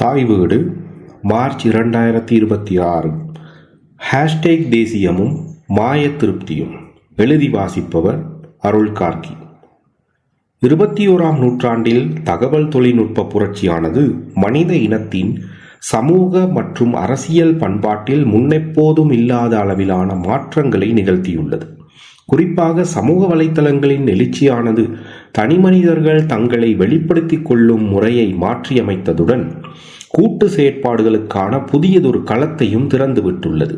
தாய் வீடு March 2026. Hashtag தேசியமும் மாய திருப்தியும். எழுதி வாசிப்பவர் அருள் கார்கி. 21ஆம் நூற்றாண்டில் தகவல் தொழில்நுட்ப புரட்சியானது மனித இனத்தின் சமூக மற்றும் அரசியல் பண்பாட்டில் முன்னெப்போதும் இல்லாத அளவிலான மாற்றங்களை நிகழ்த்தியுள்ளது. குறிப்பாக சமூக வலைத்தளங்களின் எழுச்சியானது தனிமனிதர்கள் தங்களை வெளிப்படுத்திக் கொள்ளும் முறையை மாற்றியமைத்ததுடன் கூட்டு செயற்பாடுகளுக்கான புதியதொரு களத்தையும் திறந்துவிட்டுள்ளது.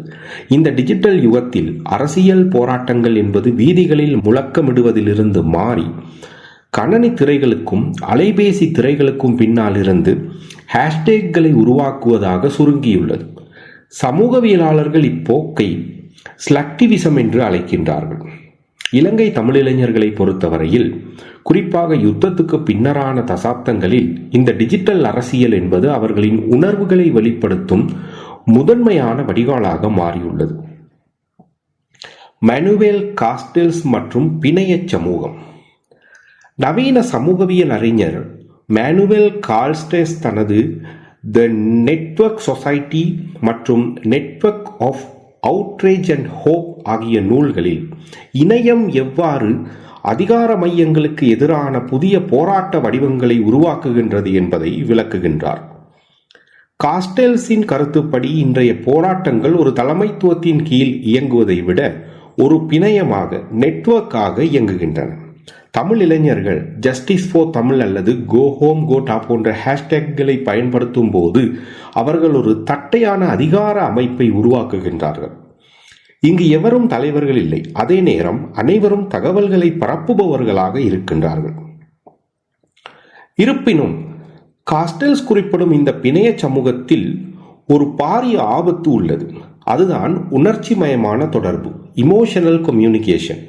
இந்த டிஜிட்டல் யுகத்தில் அரசியல் போராட்டங்கள் என்பது வீதிகளில் முழக்கமிடுவதிலிருந்து மாறி கணனி திரைகளுக்கும் அலைபேசி திரைகளுக்கும் பின்னால் இருந்து ஹேஷ்டேக்களை உருவாக்குவதாக சுருங்கியுள்ளது. சமூகவியலாளர்கள் இப்போக்கை ஸ்லக்டிவிசம் என்று அழைக்கின்றார்கள். இலங்கை தமிழிளைஞர்களை பொறுத்தவரையில், குறிப்பாக யுத்தத்துக்கு பின்னரான தசாப்தங்களில் இந்த டிஜிட்டல் அரசியல் என்பது அவர்களின் உணர்வுகளை வெளிப்படுத்தும் முதன்மையான வடிகாலாக மாறியுள்ளது. மனுவேல் காஸ்டெல்ஸ் மற்றும் பிணைய சமூகம். நவீன சமூகவியல் அறிஞர் மனுவேல் காஸ்டெல்ஸ் தனது த நெட்வொர்க் சொசைட்டி மற்றும் network of outrage and hope ஆகிய நூல்களில் இணையம் எவ்வாறு அதிகார மையங்களுக்கு எதிரான புதிய போராட்ட வடிவங்களை உருவாக்குகின்றது என்பதை விளக்குகின்றார். காஸ்டெல்ஸின் கருத்துப்படி இன்றைய போராட்டங்கள் ஒரு தலைமைத்துவத்தின் கீழ் இயங்குவதை விட ஒரு பிணையமாக, நெட்வொர்க்காக இயங்குகின்றன. தமிழ் இளைஞர்கள் ஜஸ்டிஸ் ஃபார் தமிழ் அல்லது கோ ஹோம் கோட்டா போன்ற ஹேஷ்டேக்களை பயன்படுத்தும் போது அவர்கள் ஒரு தட்டையான அதிகார அமைப்பை உருவாக்குகின்றார்கள். இங்கு எவரும் தலைவர்கள் இல்லை, அதே நேரம் அனைவரும் தகவல்களை பரப்புபவர்களாக இருக்கின்றார்கள். இருப்பினும் காஸ்டெல்ஸ் குறிப்பிடும் இந்த பிணைய சமூகத்தில் ஒரு பாரிய ஆபத்து உள்ளது. அதுதான் உணர்ச்சிமயமான தொடர்பு, இமோஷனல் கம்யூனிகேஷன்.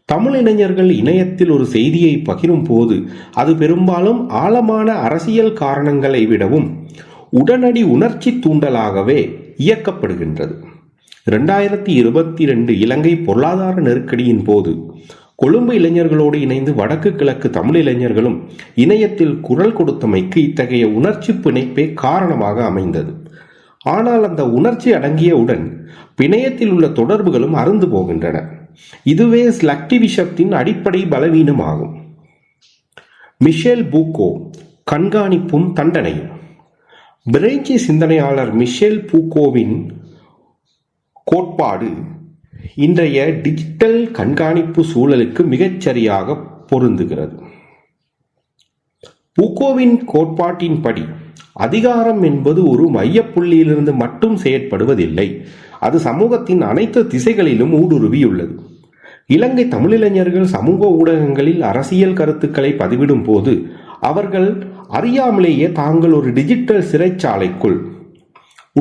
தமிழ் இளைஞர்கள் இணையத்தில் ஒரு செய்தியை பகிரும் போது அது பெரும்பாலும் ஆழமான அரசியல் காரணங்களை விடவும் உடனடி உணர்ச்சி தூண்டலாகவே இயக்கப்படுகின்றது. 2022 இலங்கை பொருளாதார நெருக்கடியின் போது கொழும்பு இளைஞர்களோடு இணைந்து வடக்கு கிழக்கு தமிழ் இளைஞர்களும் இணையத்தில் குரல் கொடுத்தமைக்கு இத்தகைய உணர்ச்சி பிணைப்பே காரணமாக அமைந்தது. ஆனால் அந்த உணர்ச்சி அடங்கியவுடன் பிணையத்தில் உள்ள தொடர்புகளும் அறுந்து போகின்றன. இதுவே ஸ்லக்டிவிசத்தின் அடிப்படை பலவீனமாகும். மிஷேல் பூக்கோ, கண்காணிப்பும் தண்டனையும். பிரெஞ்சு சிந்தனையாளர் மிஷேல் பூக்கோவின் கோட்பாடு இன்றைய டிஜிட்டல் கண்காணிப்பு சூழலுக்கு மிகச்சரியாக பொருந்துகிறது. பூக்கோவின் கோட்பாட்டின்படி அதிகாரம் என்பது ஒரு மையப்புள்ளியிலிருந்து மட்டும் செயற்படுவதில்லை, அது சமூகத்தின் அனைத்து திசைகளிலும் ஊடுருவியுள்ளது. இலங்கை தமிழிளைஞர்கள் சமூக ஊடகங்களில் அரசியல் கருத்துக்களை பதிவிடும் போது அவர்கள் அறியாமலேயே தாங்கள் ஒரு டிஜிட்டல் சிறைச்சாலைக்குள்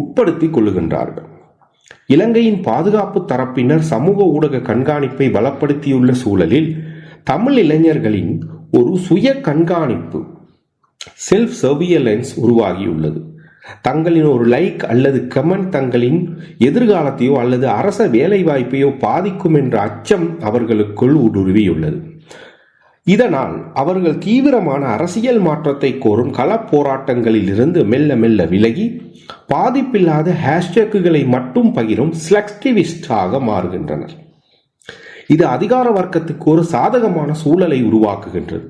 உட்படுத்திக் கொள்ளுகின்றார்கள். இலங்கையின் பாதுகாப்பு தரப்பினர் சமூக ஊடக கண்காணிப்பை பலப்படுத்தியுள்ள சூழலில் தமிழ் இளைஞர்களின் ஒரு சுய கண்காணிப்பு, செல்ஃப் சர்வியலன்ஸ் உருவாகியுள்ளது. தங்களின் ஒரு லைக் அல்லது கமெண்ட் தங்களின் எதிர்காலத்தையோ அல்லது அரச வேலை வாய்ப்பையோ பாதிக்கும் என்ற அச்சம் அவர்களுக்குள் ஊடுருவியுள்ளது. இதனால் அவர்கள் தீவிரமான அரசியல் மாற்றத்தை கோரும் கள போராட்டங்களில் இருந்து மெல்ல மெல்ல விலகி பாதிப்பில்லாத ஹேஷ்டேக்குகளை மட்டும் பகிரும் ஸ்லக்டிவிஸ்டாக மாறுகின்றனர். இது அதிகார வர்க்கத்துக்கு ஒரு சாதகமான சூழலை உருவாக்குகின்றது.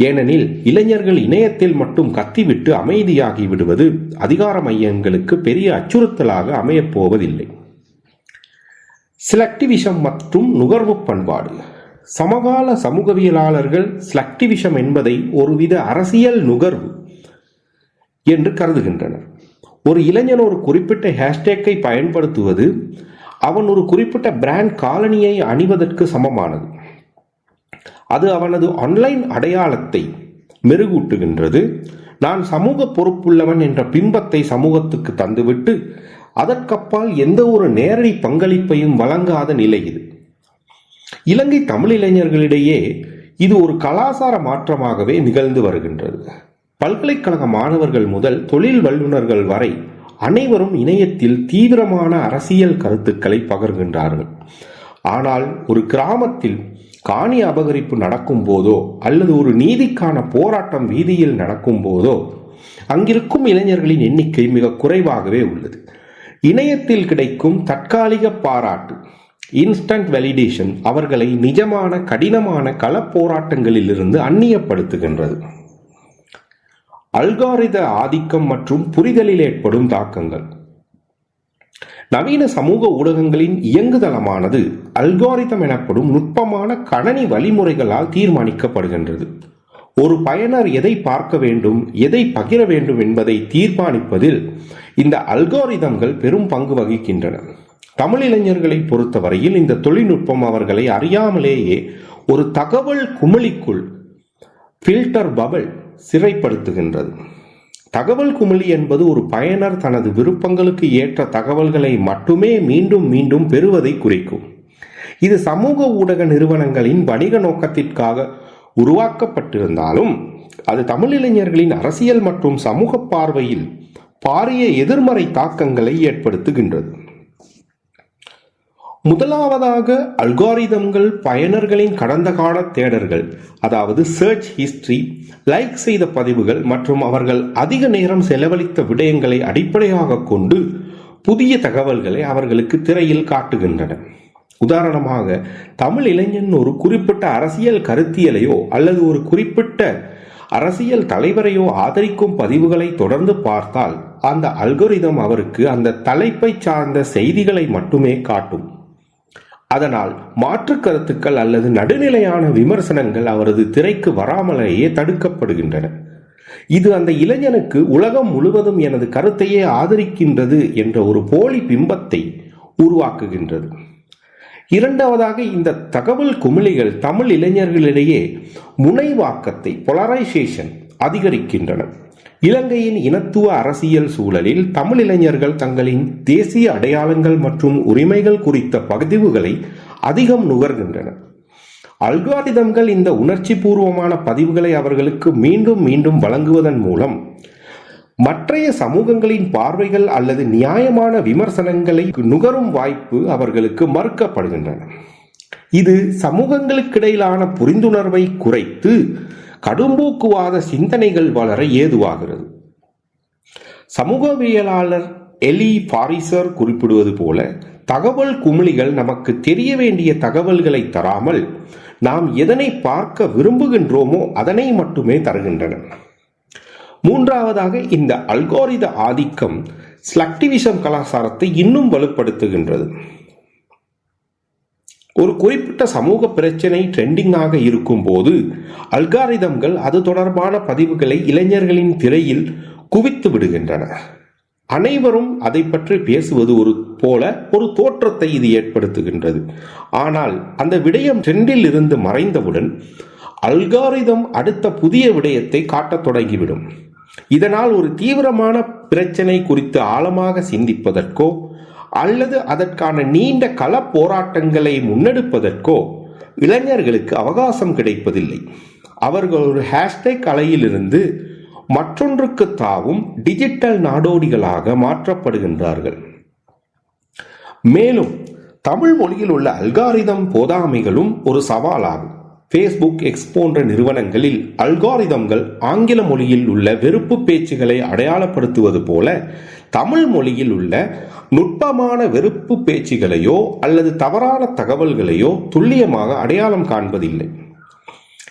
ஏனெனில் இளைஞர்கள் இணையத்தில் மட்டும் கத்திவிட்டு அமைதியாகி விடுவது அதிகார மையங்களுக்கு பெரிய அச்சுறுத்தலாக அமையப் போவதில்லை. ஸ்லக்டிவிசம் மற்றும் நுகர்வு பண்பாடு. சமகால சமூகவியலாளர்கள் ஸ்லக்டிவிசம் என்பதை ஒருவித அரசியல் நுகர்வு என்று கருதுகின்றனர். ஒரு இளைஞன் ஒரு குறிப்பிட்ட ஹேஷ்டேக்கை பயன்படுத்துவது அவன் ஒரு குறிப்பிட்ட பிராண்ட் காலனியை அணிவதற்கு சமமானது. அது அவனது ஆன்லைன் அடையாளத்தை மெருகூட்டுகின்றது. நான் சமூக பொறுப்புள்ளவன் என்ற பிம்பத்தை சமூகத்துக்கு தந்துவிட்டு அதற்கப்பால் எந்த ஒரு நேரடி பங்களிப்பையும் வழங்காத நிலை இது. இலங்கை தமிழ் இளைஞர்களிடையே இது ஒரு கலாசார மாற்றமாகவே நிகழ்ந்து வருகின்றது. பல்கலைக்கழக மாணவர்கள் முதல் தொழில் வல்லுநர்கள் வரை அனைவரும் இணையத்தில் தீவிரமான அரசியல் கருத்துக்களை பகிர்கின்றார்கள். ஆனால் ஒரு கிராமத்தில் காணி அபகரிப்பு நடக்கும் போதோ அல்லது ஒரு நீதிக்கான போராட்டம் வீதியில் நடக்கும் போதோ அங்கிருக்கும் இளைஞர்களின் எண்ணிக்கை மிக குறைவாகவே உள்ளது. இணையத்தில் கிடைக்கும் தற்காலிக பாராட்டு, இன்ஸ்டன்ட் வேலிடேஷன், அவர்களை நிஜமான கடினமான களப்போராட்டங்களிலிருந்து அந்நியப்படுத்துகின்றது. அல்காரித ஆதிக்கம் மற்றும் புரிதலில் ஏற்படும் தாக்கங்கள். நவீன சமூக ஊடகங்களின் இயங்குதளமானது அல்காரிதம் எனப்படும் நுட்பமான கணனி வழிமுறைகளால் தீர்மானிக்கப்படுகின்றது. ஒரு பயனர் எதை பார்க்க வேண்டும், எதை பகிர வேண்டும் என்பதை தீர்மானிப்பதில் இந்த அல்காரிதம்கள் பெரும் பங்கு வகிக்கின்றன. தமிழ் இளைஞர்களை பொறுத்தவரையில் இந்த தொழில்நுட்பம் அவர்களை அறியாமலேயே ஒரு தகவல் குமிழிக்குள், ஃபில்டர் பபிள், சிறைப்படுத்துகின்றது. தகவல் குமிழி என்பது ஒரு பயனர் தனது விருப்பங்களுக்கு ஏற்ற தகவல்களை மட்டுமே மீண்டும் மீண்டும் பெறுவதை குறிக்கும். இது சமூக ஊடக நிறுவனங்களின் வணிக நோக்கத்திற்காக உருவாக்கப்பட்டிருந்தாலும் அது தமிழ் இளைஞர்களின் அரசியல் மற்றும் சமூக பார்வையில் பாரிய எதிர்மறை தாக்கங்களை ஏற்படுத்துகின்றது. முதலாவதாக, அல்காரிதம்கள் பயனர்களின் கடந்த கால தேடல்கள், அதாவது சர்ச் ஹிஸ்டரி, லைக் செய்த பதிவுகள் மற்றும் அவர்கள் அதிக நேரம் செலவழித்த விடயங்களை அடிப்படையாக கொண்டு புதிய தகவல்களை அவர்களுக்கு திரையில் காட்டுகின்றன. உதாரணமாக, தமிழ் இளைஞன் ஒரு குறிப்பிட்ட அரசியல் கருத்தியலையோ அல்லது ஒரு குறிப்பிட்ட அரசியல் தலைவரையோ ஆதரிக்கும் பதிவுகளை தொடர்ந்து பார்த்தால் அந்த அல்காரிதம் அவருக்கு அந்த தலைப்பை சார்ந்த செய்திகளை மட்டுமே காட்டும். அதனால் மாற்று கருத்துக்கள் அல்லது நடுநிலையான விமர்சனங்கள் அவரது திரைக்கு வராமலேயே தடுக்கப்படுகின்றன. இது அந்த இளைஞனுக்கு உலகம் முழுவதும் எனது கருத்தையே ஆதரிக்கின்றது என்ற ஒரு போலி பிம்பத்தை உருவாக்குகின்றது. இரண்டாவதாக, இந்த தகவல் குமிழிகள் தமிழ் இளைஞர்களிடையே முனைவாக்கத்தை, போலரைசேஷன், அதிகரிக்கின்றன. இலங்கையின் இனத்துவ அரசியல் சூழலில் தமிழ் இளைஞர்கள் தங்களின் தேசிய அடையாளங்கள் மற்றும் உரிமைகள் குறித்த பதிவுகளை அதிகம் நுகர்கின்றனர். அல்காரிதம்கள் இந்த உணர்ச்சி பூர்வமான பதிவுகளை அவர்களுக்கு மீண்டும் மீண்டும் வழங்குவதன் மூலம் மற்றைய சமூகங்களின் பார்வைகள் அல்லது நியாயமான விமர்சனங்களை நுகரும் வாய்ப்பு அவர்களுக்கு மறுக்கப்படுகின்றன. இது சமூகங்களுக்கிடையிலான புரிந்துணர்வை குறைத்து கடும்போக்குவாத சிந்தனைகள் வளர ஏதுவாகிறது. சமூகவியலாளர் எலி பாரிசர் குறிப்பிடுவது போல, தகவல் குமிழிகள் நமக்கு தெரிய வேண்டிய தகவல்களை தராமல் நாம் எதனை பார்க்க விரும்புகின்றோமோ அதனை மட்டுமே தருகின்றன. மூன்றாவதாக, இந்த அல்காரித ஆதிக்கம் ஸ்லக்டிவிசம் கலாச்சாரத்தை இன்னும் வலுப்படுத்துகின்றது. ஒரு குறிப்பிட்ட சமூக பிரச்சனை ட்ரெண்டிங்காக இருக்கும் போது அல்காரிதம்கள் அது தொடர்பான பதிவுகளை இளைஞர்களின் திரையில் குவித்து விடுகின்றன. அனைவரும் அதை பற்றி பேசுவது போல ஒரு தோற்றத்தை இது ஏற்படுத்துகின்றது. ஆனால் அந்த விடயம் ட்ரெண்டில் இருந்து மறைந்தவுடன் அல்காரிதம் அடுத்த புதிய விடயத்தை காட்டத் தொடங்கிவிடும். இதனால் ஒரு தீவிரமான பிரச்சனை குறித்து ஆழமாக சிந்திப்பதற்கோ அல்லது அதற்கான நீண்ட கள போராட்டங்களை முன்னெடுப்பதற்கோ இளைஞர்களுக்கு அவகாசம் கிடைப்பதில்லை. அவர்கள் ஒரு ஹேஷ்டேக் அலையிலிருந்து மற்றொன்றுக்கு தாவும் டிஜிட்டல் நாடோடிகளாக மாற்றப்படுகின்றார்கள். மேலும் தமிழ் மொழியில் உள்ள அல்காரிதம் போதாமைகளும் ஒரு சவாலாகும். ஃபேஸ்புக், எக்ஸ் போன்ற நிறுவனங்களில் அல்காரிதம்கள் ஆங்கில மொழியில் உள்ள வெறுப்பு பேச்சுகளை அடையாளப்படுத்துவது போல தமிழ் மொழியில் உள்ள நுட்பமான வெறுப்பு பேச்சுகளையோ அல்லது தவறான தகவல்களையோ துல்லியமாக அடையாளம் காண்பதில்லை.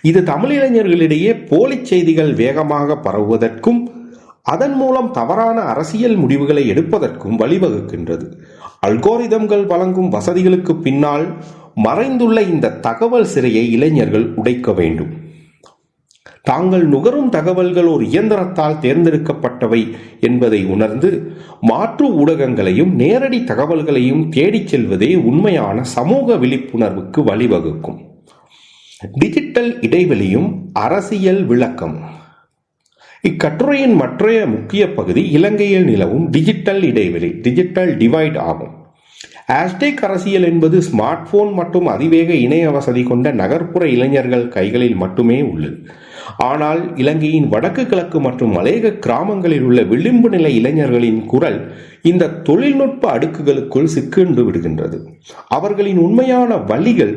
இது தமிழ் இளைஞர்களிடையே போலி செய்திகள் வேகமாக பரவுவதற்கும் அதன் மூலம் தவறான அரசியல் முடிவுகளை எடுப்பதற்கும் வழிவகுக்கின்றது. அல்காரிதம்கள் வழங்கும் வசதிகளுக்கு பின்னால் மறைந்துள்ள இந்த தகவல் சிறையை இளைஞர்கள் உடைக்க வேண்டும். தாங்கள் நுகரும் தகவல்கள் ஒரு இயந்திரத்தால் தேர்ந்தெடுக்கப்பட்டவை என்பதை உணர்ந்து மாற்று ஊடகங்களையும் நேரடி தகவல்களையும் தேடிச் செல்வதே உண்மையான சமூக விழிப்புணர்வுக்கு வழிவகுக்கும். டிஜிட்டல் இடைவெளியும் அரசியல் விளக்கம். இக்கட்டுரையின் மற்றைய முக்கிய பகுதி இலங்கையில் நிலவும் டிஜிட்டல் இடைவெளி, டிஜிட்டல் டிவைட் ஆகும். ஹேஷ்டேக் அரசியல் என்பது ஸ்மார்ட் போன் மற்றும் அதிவேக இணைய வசதி கொண்ட நகர்ப்புற இளைஞர்கள் கைகளில் மட்டுமே உள்ளது. ஆனால் இலங்கையின் வடக்கு கிழக்கு மற்றும் மலையக கிராமங்களில் உள்ள விளிம்பு நிலை இளைஞர்களின் குரல் இந்த தொழில்நுட்ப அடுக்குகளுக்குள் சிக்கிண்டு விடுகின்றது. அவர்களின் உண்மையான வழிகள்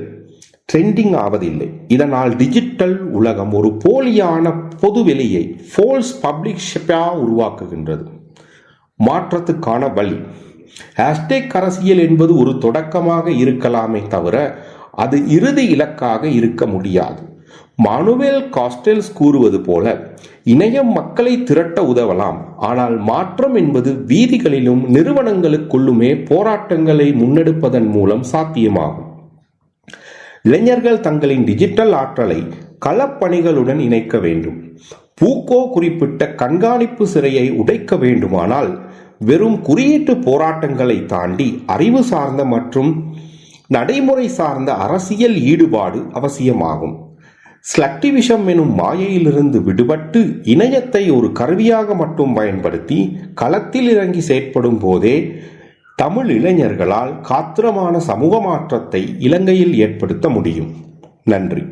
ட்ரெண்டிங் ஆவதில்லை. இதனால் டிஜிட்டல் உலகம் ஒரு போலியான பொதுவெளியை ஃபோல்ஸ் பப்ளிக் ஷிப்பா உருவாக்குகின்றது. மாற்றத்துக்கான வழி. ஹேஷ்டேக் அரசியல் என்பது ஒரு தொடக்கமாக இருக்கலாமே தவிர அது இறுதி இலக்காக இருக்க முடியாது. மானுவேல் காஸ்டெல்ஸ் கூறுவது போல, இணையம் மக்களை திரட்ட உதவலாம், ஆனால் மாற்றம் என்பது வீதிகளிலும் நிறுவனங்களுக்குள்ளுமே போராட்டங்களை முன்னெடுப்பதன் மூலம் சாத்தியமாகும். இளைஞர்கள் தங்களின் டிஜிட்டல் ஆற்றலை களப்பணிகளுடன் இணைக்க வேண்டும். பூக்கோ குறிப்பிட்ட கண்காணிப்பு சிறையை உடைக்க வேண்டுமானால் வெறும் குறியீட்டு போராட்டங்களை தாண்டி அறிவு சார்ந்த மற்றும் நடைமுறை சார்ந்த அரசியல் ஈடுபாடு அவசியமாகும். ஸ்லக்டிவிஷம் எனும் மாயையிலிருந்து விடுபட்டு இணையத்தை ஒரு கருவியாக மட்டும் பயன்படுத்தி களத்தில் இறங்கி செயற்படும் போதே தமிழ் இளைஞர்களால் காத்திரமான சமூக மாற்றத்தை இலங்கையில் ஏற்படுத்த முடியும். நன்றி.